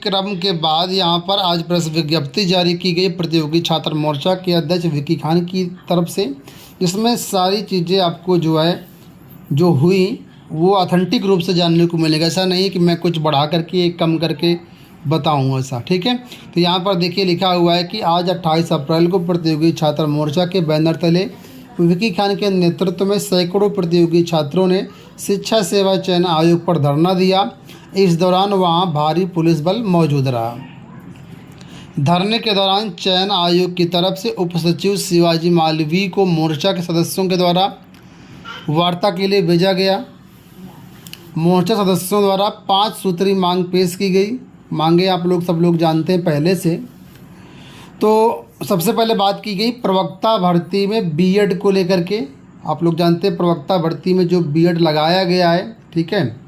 क्रम के बाद यहाँ पर आज प्रेस विज्ञप्ति जारी की गई प्रतियोगी छात्र मोर्चा के अध्यक्ष विकी खान की तरफ से। इसमें सारी चीज़ें आपको जो है जो हुई वो ऑथेंटिक रूप से जानने को मिलेगा। ऐसा नहीं कि मैं कुछ बढ़ा करके कम करके बताऊँ ऐसा, ठीक है। तो यहाँ पर देखिए लिखा हुआ है कि आज 28 अप्रैल को प्रतियोगी छात्र मोर्चा के बैनर तले विकी खान के नेतृत्व में सैकड़ों प्रतियोगी छात्रों ने शिक्षा सेवा चयन आयोग पर धरना दिया। इस दौरान वहां भारी पुलिस बल मौजूद रहा। धरने के दौरान चयन आयोग की तरफ से उप सचिव शिवाजी मालवीय को मोर्चा के सदस्यों के द्वारा वार्ता के लिए भेजा गया। मोर्चा सदस्यों द्वारा 5 सूत्री मांग पेश की गई। मांगे आप लोग सब लोग जानते हैं पहले से। तो सबसे पहले बात की गई प्रवक्ता भर्ती में बीएड को लेकर के। आप लोग जानते हैं प्रवक्ता भर्ती में जो बीएड लगाया गया है, ठीक है।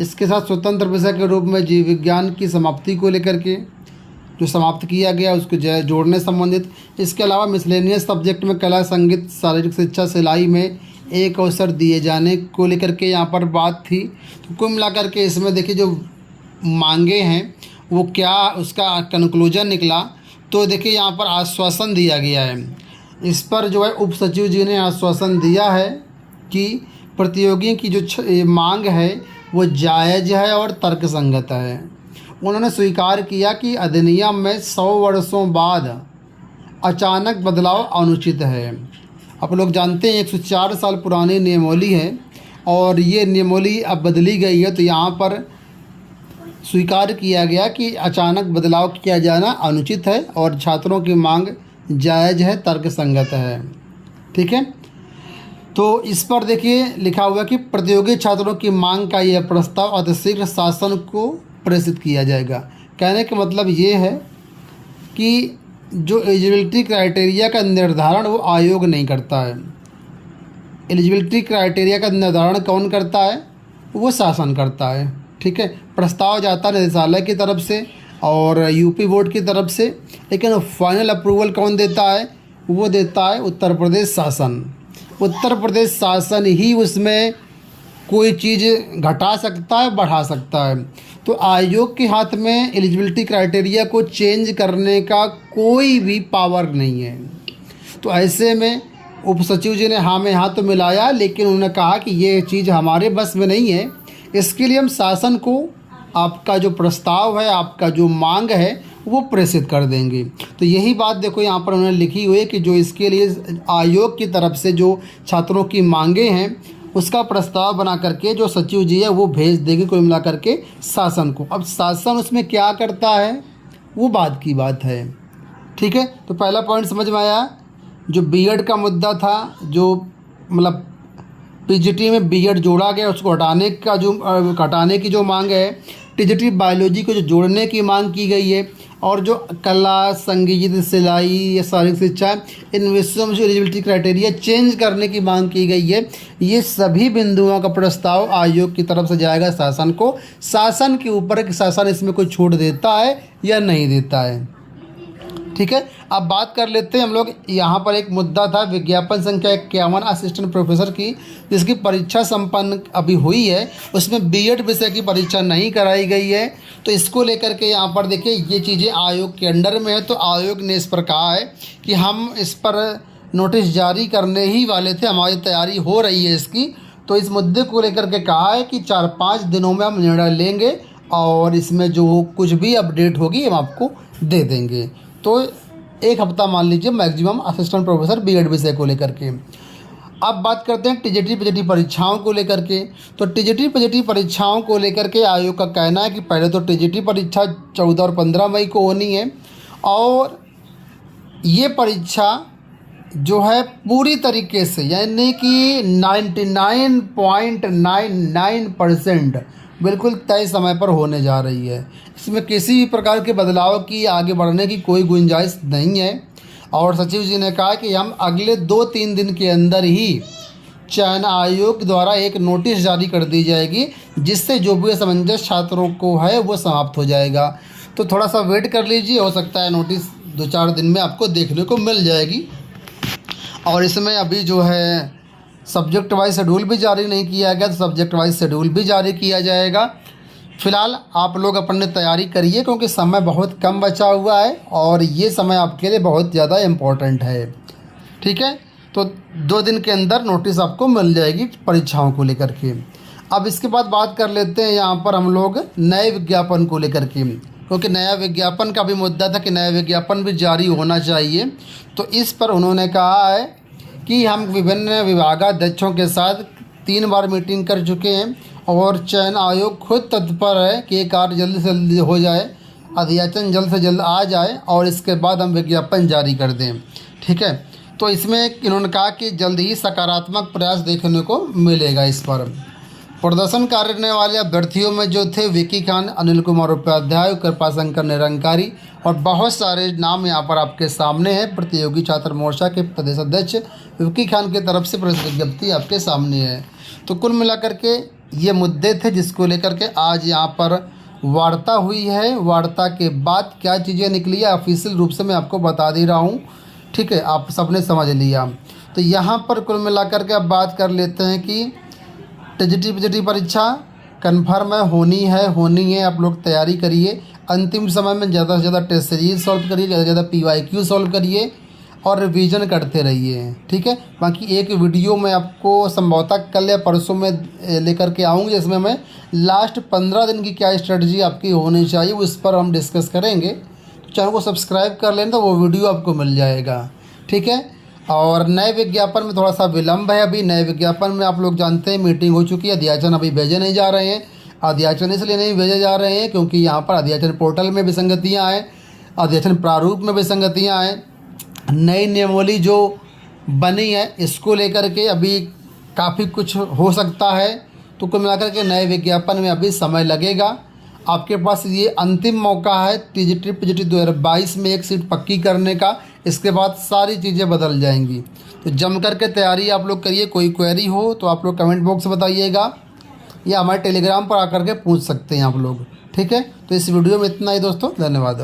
इसके साथ स्वतंत्र विषय के रूप में जीव विज्ञान की समाप्ति को लेकर के जो समाप्त किया गया उसको जोड़ने संबंधित। इसके अलावा मिसलेनियस सब्जेक्ट में कला, संगीत, शारीरिक शिक्षा, सिलाई में एक अवसर दिए जाने को लेकर के यहाँ पर बात थी। तो कुल मिलाकर के इसमें देखिए जो मांगे हैं वो क्या उसका कंक्लूजन निकला। तो देखिए यहाँ पर आश्वासन दिया गया है। इस पर जो है उप सचिव जी ने आश्वासन दिया है कि प्रतियोगियों की जो मांग है वो जायज़ है और तर्कसंगत है। उन्होंने स्वीकार किया कि अधिनियम में 100 वर्षों बाद अचानक बदलाव अनुचित है। आप लोग जानते हैं 104 साल पुरानी नियमावली है और ये नियमावली अब बदली गई है। तो यहाँ पर स्वीकार किया गया कि अचानक बदलाव किया जाना अनुचित है और छात्रों की मांग जायज़ है, तर्कसंगत है, ठीक है। तो इस पर देखिए लिखा हुआ कि प्रतियोगी छात्रों की मांग का यह प्रस्ताव अतिशीघ्र शासन को प्रेषित किया जाएगा। कहने का मतलब ये है कि जो एलिजिबिलिटी क्राइटेरिया का निर्धारण वो आयोग नहीं करता है। एलिजिबिलिटी क्राइटेरिया का निर्धारण कौन करता है? वो शासन करता है, ठीक है। प्रस्ताव जाता है निदेशालय की तरफ से और यूपी बोर्ड की तरफ से, लेकिन फाइनल अप्रूवल कौन देता है? वो देता है उत्तर प्रदेश शासन। उत्तर प्रदेश शासन ही उसमें कोई चीज़ घटा सकता है, बढ़ा सकता है। तो आयोग के हाथ में एलिजिबिलिटी क्राइटेरिया को चेंज करने का कोई भी पावर नहीं है। तो ऐसे में उप सचिव जी ने हाँ में हाँ तो मिलाया, लेकिन उन्होंने कहा कि ये चीज़ हमारे बस में नहीं है। इसके लिए हम शासन को आपका जो प्रस्ताव है, आपका जो मांग है वो प्रेषित कर देंगे। तो यही बात देखो यहाँ पर उन्होंने लिखी हुई है कि जो इसके लिए आयोग की तरफ से जो छात्रों की मांगे हैं उसका प्रस्ताव बना करके जो सचिव जी है वो भेज देंगे कुल मिला करके शासन को। अब शासन उसमें क्या करता है वो बात की बात है, ठीक है। तो पहला पॉइंट समझ में आया। जो बीएड का मुद्दा था, जो मतलब पीजीटी में बीएड जोड़ा गया उसको हटाने की जो मांग है, टीजीटी बायोलॉजी को जो जोड़ने की मांग की गई है, और जो कला, संगीत, सिलाई या शारीरिक शिक्षा इन विषयों में जो एलिजिबिलिटी क्राइटेरिया चेंज करने की मांग की गई है, ये सभी बिंदुओं का प्रस्ताव आयोग की तरफ से जाएगा शासन को। शासन के ऊपर है कि शासन इसमें कोई छूट देता है या नहीं देता है, ठीक है। अब बात कर लेते हैं हम लोग। यहाँ पर एक मुद्दा था विज्ञापन संख्या 51 असिस्टेंट प्रोफेसर की, जिसकी परीक्षा संपन्न अभी हुई है। उसमें बीएड विषय की परीक्षा नहीं कराई गई है। तो इसको लेकर के यहाँ पर देखिए ये चीज़ें आयोग के अंडर में है। तो आयोग ने इस पर कहा है कि हम इस पर नोटिस जारी करने ही वाले थे, हमारी तैयारी हो रही है इसकी। तो इस मुद्दे को लेकर के कहा है कि 4-5 दिनों में हम निर्णय लेंगे और इसमें जो कुछ भी अपडेट होगी हम आपको दे देंगे। तो 1 हफ्ता मान लीजिए मैक्सिमम असिस्टेंट प्रोफेसर बीएड विषय को लेकर के। अब बात करते हैं टीजीटी पीजीटी परीक्षाओं को लेकर के। तो टीजीटी पीजीटी परीक्षाओं को लेकर के आयोग का कहना है कि पहले तो टीजीटी परीक्षा 14 और 15 मई को होनी है और ये परीक्षा जो है पूरी तरीके से यानी कि 99.99% बिल्कुल तय समय पर होने जा रही है। इसमें किसी भी प्रकार के बदलाव की, आगे बढ़ने की कोई गुंजाइश नहीं है। और सचिव जी ने कहा कि हम अगले 2-3 दिन के अंदर ही चयन आयोग द्वारा एक नोटिस जारी कर दी जाएगी, जिससे जो भी असमंजस छात्रों को है वो समाप्त हो जाएगा। तो थोड़ा सा वेट कर लीजिए, हो सकता है नोटिस 2-4 दिन में आपको देखने को मिल जाएगी। और इसमें अभी जो है सब्जेक्ट वाइज शेड्यूल भी जारी नहीं किया गया, तो सब्जेक्ट वाइज शेड्यूल भी जारी किया जाएगा। फ़िलहाल आप लोग अपनी तैयारी करिए क्योंकि समय बहुत कम बचा हुआ है और ये समय आपके लिए बहुत ज़्यादा इम्पोर्टेंट है। ठीक है, तो 2 दिन के अंदर नोटिस आपको मिल जाएगी परीक्षाओं को लेकर के। अब इसके बाद बात कर लेते हैं यहाँ पर हम लोग नए विज्ञापन को लेकर के, क्योंकि नया विज्ञापन का भी मुद्दा था कि नया विज्ञापन भी जारी होना चाहिए। तो इस पर उन्होंने कहा है कि हम विभिन्न विभागाध्यक्षों के साथ 3 बार मीटिंग कर चुके हैं और चयन आयोग खुद तत्पर है कि ये कार्य जल्द से जल्द हो जाए, अध्याचन जल्द से जल्द आ जाए और इसके बाद हम विज्ञापन जारी कर दें। ठीक है, तो इसमें इन्होंने कहा कि जल्द ही सकारात्मक प्रयास देखने को मिलेगा। इस पर प्रदर्शन करने वाले अभ्यर्थियों में जो थे विकी खान, अनिल कुमार उपाध्याय, कृपाशंकर निरंकारी और बहुत सारे नाम यहाँ पर आपके सामने हैं। प्रतियोगी छात्र मोर्चा के प्रदेश अध्यक्ष विकी खान की तरफ से प्रेस विज्ञप्ति आपके सामने है। तो कुल मिलाकर के ये मुद्दे थे जिसको लेकर के आज यहाँ पर वार्ता हुई है। वार्ता के बाद क्या चीज़ें निकली है ऑफिशियल रूप से मैं आपको बता दे रहा हूँ। ठीक है, आप सबने समझ लिया। तो यहाँ पर कुल मिलाकर के अब बात कर लेते हैं कि टीजीटी परीक्षा कन्फर्म है, होनी है। आप लोग तैयारी करिए। अंतिम समय में ज़्यादा से ज़्यादा टेस्ट सीरीज सॉल्व करिए, ज़्यादा से ज़्यादा PYQ सॉल्व करिए और रिवीजन करते रहिए। ठीक है, बाकी एक वीडियो मैं आपको संभवतः कल या परसों में लेकर के आऊँगी जिसमें मैं लास्ट 15 दिन की क्या स्ट्रेटजी आपकी होनी चाहिए उस पर हम डिस्कस करेंगे। चैनल को सब्सक्राइब कर लें तो वो वीडियो आपको मिल जाएगा। ठीक है, और नए विज्ञापन में थोड़ा सा विलम्ब है। अभी नए विज्ञापन में आप लोग जानते हैं मीटिंग हो चुकी है, अध्याचन अभी भेजे नहीं जा रहे हैं। अध्याचन इसलिए नहीं भेजे जा रहे हैं क्योंकि यहाँ पर अध्याचन पोर्टल में विसंगतियाँ हैं, अध्याचन प्रारूप में विसंगतियाँ हैं। नई नियमावली जो बनी है इसको लेकर के अभी काफ़ी कुछ हो सकता है। तो कुल मिलाकर के नए विज्ञापन में अभी समय लगेगा। आपके पास ये अंतिम मौका है टीजीटी पीजीटी 2022 में एक सीट पक्की करने का। इसके बाद सारी चीज़ें बदल जाएंगी। तो जम करके तैयारी आप लोग करिए। कोई क्वेरी हो तो आप लोग कमेंट बॉक्स में बताइएगा या हमारे टेलीग्राम पर आकर के पूछ सकते हैं आप लोग। ठीक है, तो इस वीडियो में इतना ही दोस्तों, धन्यवाद।